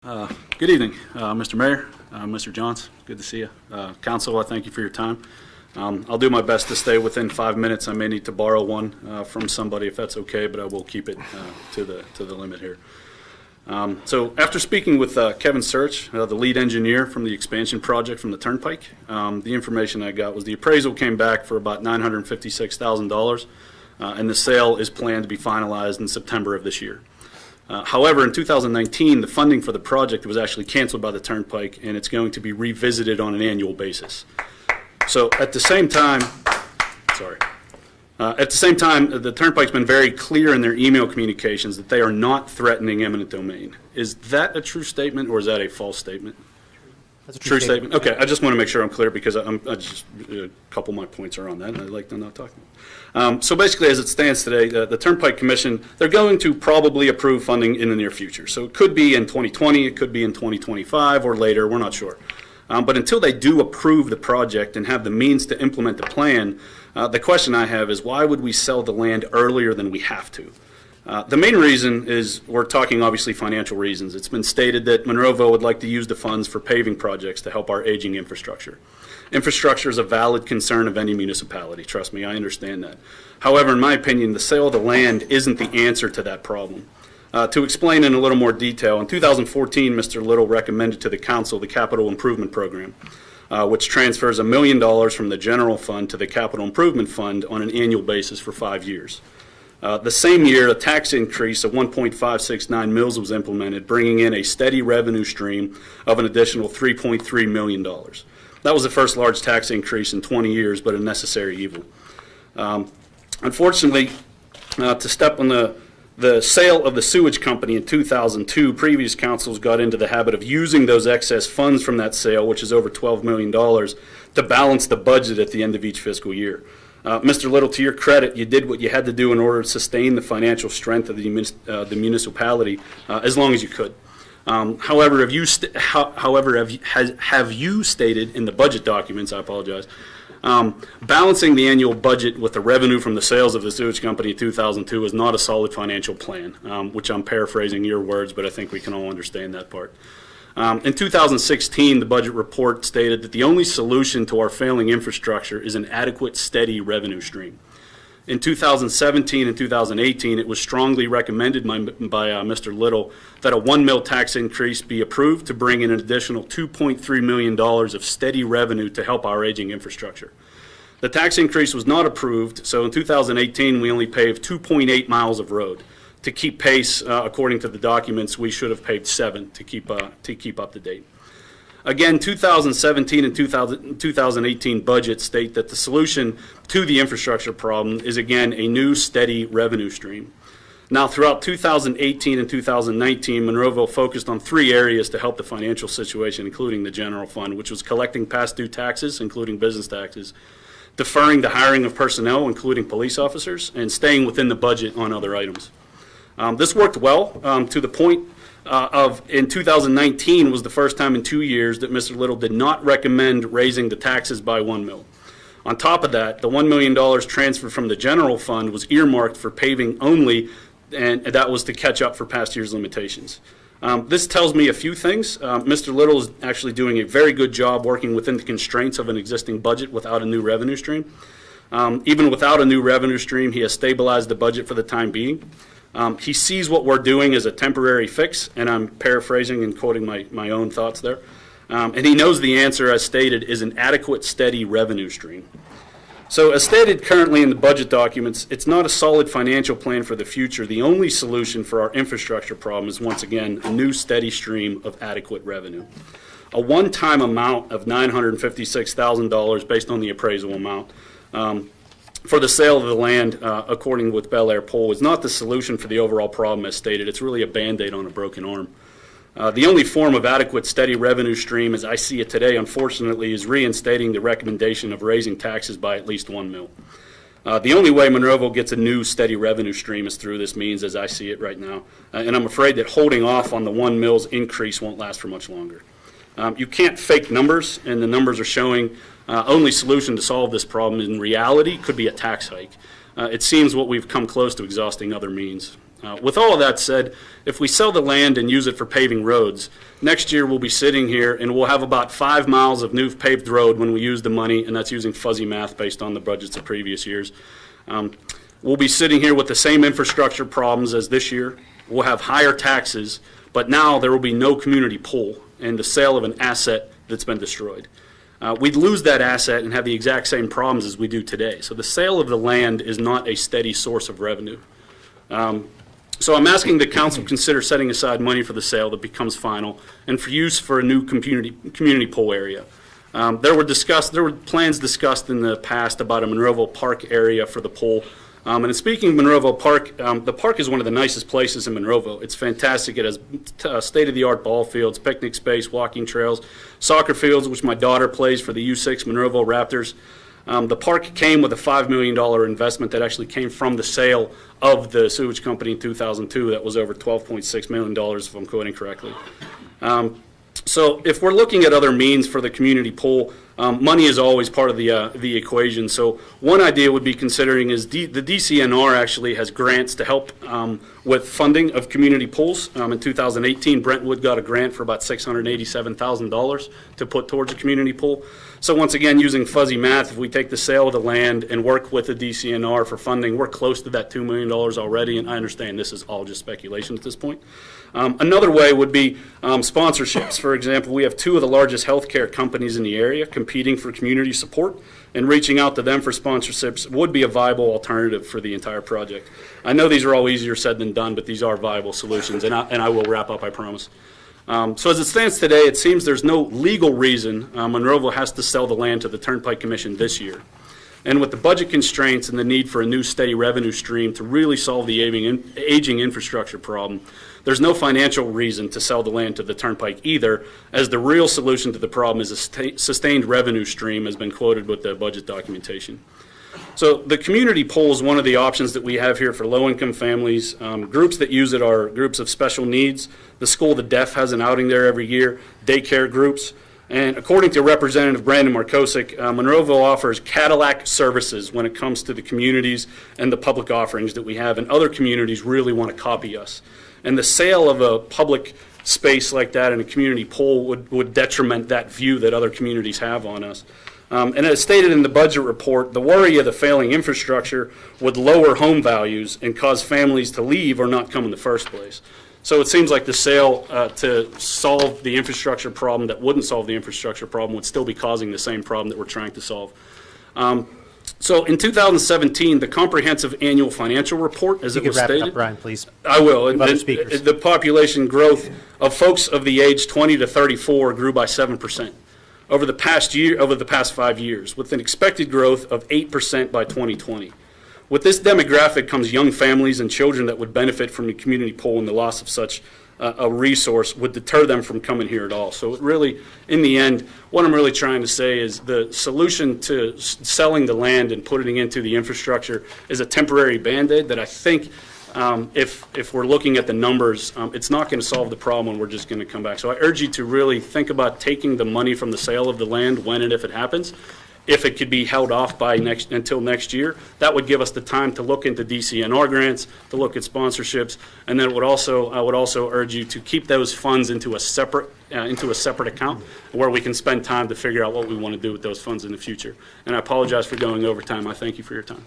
Good evening, Mr. Mayor, Mr. Johns. Good to see you. Council, I thank you for your time. I'll do my best to stay within 5 minutes. I may need to borrow one from somebody if that's okay, but I will keep it to the limit here. So after speaking with Kevin Search, the lead engineer from the expansion project from the Turnpike, the information I got was the appraisal came back for about $956,000, and the sale is planned to be finalized in September of this year. However, in 2019, the funding for the project was actually canceled by the Turnpike, and it's going to be revisited on an annual basis. So at the same time, the Turnpike's been very clear in their email communications that they are not threatening eminent domain. Is that a true statement, or is that a false statement? That's a true statement. Okay, I just want to make sure I'm clear because a couple of my points are on that, and I'd like to not talk about it. So basically, as it stands today, the Turnpike Commission, they're going to probably approve funding in the near future. So it could be in 2020, it could be in 2025, or later, we're not sure. But until they do approve the project and have the means to implement the plan, the question I have is why would we sell the land earlier than we have to? The main reason is we're talking obviously financial reasons. It's been stated that Monroeville would like to use the funds for paving projects to help our aging infrastructure. Infrastructure is a valid concern of any municipality. Trust me, I understand that. However, in my opinion, the sale of the land isn't the answer to that problem. To explain in a little more detail, in 2014, Mr. Little recommended to the council the capital improvement program, which transfers $1 million from the general fund to the capital improvement fund on an annual basis for 5 years. The same year, a tax increase of 1.569 mils was implemented, bringing in a steady revenue stream of an additional $3.3 million. That was the first large tax increase in 20 years, but a necessary evil. Unfortunately, to step on the sale of the sewage company in 2002, previous councils got into the habit of using those excess funds from that sale, which is over $12 million, to balance the budget at the end of each fiscal year. Mr. Little, to your credit, you did what you had to do in order to sustain the financial strength of the municipality as long as you could. However, have you stated in the budget documents, I apologize, balancing the annual budget with the revenue from the sales of the sewage company in 2002 is not a solid financial plan, which I'm paraphrasing your words, but I think we can all understand that part. In 2016, the budget report stated that the only solution to our failing infrastructure is an adequate, steady revenue stream. In 2017 and 2018, it was strongly recommended by Mr. Little that a 1 mil tax increase be approved to bring in an additional $2.3 million of steady revenue to help our aging infrastructure. The tax increase was not approved, so in 2018, we only paved 2.8 miles of road. To keep pace, according to the documents, we should have paved 7 to keep up to date. Again, 2017 and 2018 budgets state that the solution to the infrastructure problem is, again, a new steady revenue stream. Now, throughout 2018 and 2019, Monroeville focused on 3 areas to help the financial situation, including the general fund, which was collecting past due taxes, including business taxes, deferring the hiring of personnel, including police officers, and staying within the budget on other items. This worked well to the point in 2019 was the first time in 2 years that Mr. Little did not recommend raising the taxes by 1 mil. On top of that, the $1 million transferred from the general fund was earmarked for paving only, and that was to catch up for past year's limitations. This tells me a few things. Mr. Little is actually doing a very good job working within the constraints of an existing budget without a new revenue stream. Even without a new revenue stream, he has stabilized the budget for the time being. He sees what we're doing as a temporary fix, and I'm paraphrasing and quoting my own thoughts there. And he knows the answer, as stated, is an adequate, steady revenue stream. So as stated currently in the budget documents, it's not a solid financial plan for the future. The only solution for our infrastructure problem is, once again, a new steady stream of adequate revenue. A one-time amount of $956,000 based on the appraisal amount for the sale of the land, according with Bel Air Poll, is not the solution for the overall problem as stated. It's really a Band-Aid on a broken arm. The only form of adequate, steady revenue stream, as I see it today, unfortunately, is reinstating the recommendation of raising taxes by at least 1 mil. The only way Monroeville gets a new, steady revenue stream is through this means, as I see it right now. And I'm afraid that holding off on the 1 mil's increase won't last for much longer. You can't fake numbers, and the numbers are showing only solution to solve this problem in reality could be a tax hike. It seems what we've come close to exhausting other means. With all of that said, if we sell the land and use it for paving roads, next year we'll be sitting here and we'll have about 5 miles of new paved road when we use the money, and that's using fuzzy math based on the budgets of previous years. We'll be sitting here with the same infrastructure problems as this year. We'll have higher taxes, but now there will be no community pool and the sale of an asset that's been destroyed. We'd lose that asset and have the exact same problems as we do today. So the sale of the land is not a steady source of revenue. So I'm asking the council consider setting aside money for the sale that becomes final and for use for a new community pool area. There were plans discussed in the past about a Monroeville Park area for the pool. And speaking of Monroeville Park, the park is one of the nicest places in Monroeville. It's fantastic. It has state-of-the-art ball fields, picnic space, walking trails, soccer fields, which my daughter plays for the U6 Monroeville Raptors. The park came with a $5 million investment that actually came from the sale of the sewage company in 2002. That was over $12.6 million, if I'm quoting correctly. So if we're looking at other means for the community pool, money is always part of the equation. So one idea would be considering is the DCNR actually has grants to help with funding of community pools. In 2018, Brentwood got a grant for about $687,000 to put towards a community pool. So once again, using fuzzy math, if we take the sale of the land and work with the DCNR for funding, we're close to that $2 million already, and I understand this is all just speculation at this point. Another way would be sponsorships. For example, we have 2 of the largest healthcare companies in the area competing for community support, and reaching out to them for sponsorships would be a viable alternative for the entire project. I know these are all easier said than done, but these are viable solutions, and I will wrap up, I promise. So as it stands today, it seems there's no legal reason Monroeville has to sell the land to the Turnpike Commission this year. And with the budget constraints and the need for a new steady revenue stream to really solve the aging infrastructure problem, there's no financial reason to sell the land to the Turnpike either, as the real solution to the problem is a sustained revenue stream, has been quoted with the budget documentation. So the community pool is one of the options that we have here for low-income families. Groups that use it are groups of special needs. The School of the Deaf has an outing there every year, daycare groups. And according to Representative Brandon Markosik, Monroeville offers Cadillac services when it comes to the communities and the public offerings that we have, and other communities really want to copy us. And the sale of a public space like that in a community pool would detriment that view that other communities have on us. And as stated in the budget report, the worry of the failing infrastructure would lower home values and cause families to leave or not come in the first place. So it seems like the sale to solve the infrastructure problem that wouldn't solve the infrastructure problem would still be causing the same problem that we're trying to solve. So in 2017, the comprehensive annual financial report, as it was stated. You could wrap it up, Brian, please. I will. And speakers. The population growth of folks of the age 20 to 34 grew by 7% over the past 5 years, with an expected growth of 8% by 2020. With this demographic comes young families and children that would benefit from the community pool, and the loss of such a resource would deter them from coming here at all. So it really, in the end, what I'm really trying to say is the solution to selling the land and putting it into the infrastructure is a temporary Band-Aid that I think if we're looking at the numbers, it's not going to solve the problem and we're just going to come back. So I urge you to really think about taking the money from the sale of the land when and if it happens. If it could be held off by until next year, that would give us the time to look into DCNR grants, to look at sponsorships, and then I would also urge you to keep those funds into a separate account where we can spend time to figure out what we want to do with those funds in the future. And I apologize for going over time. I thank you for your time.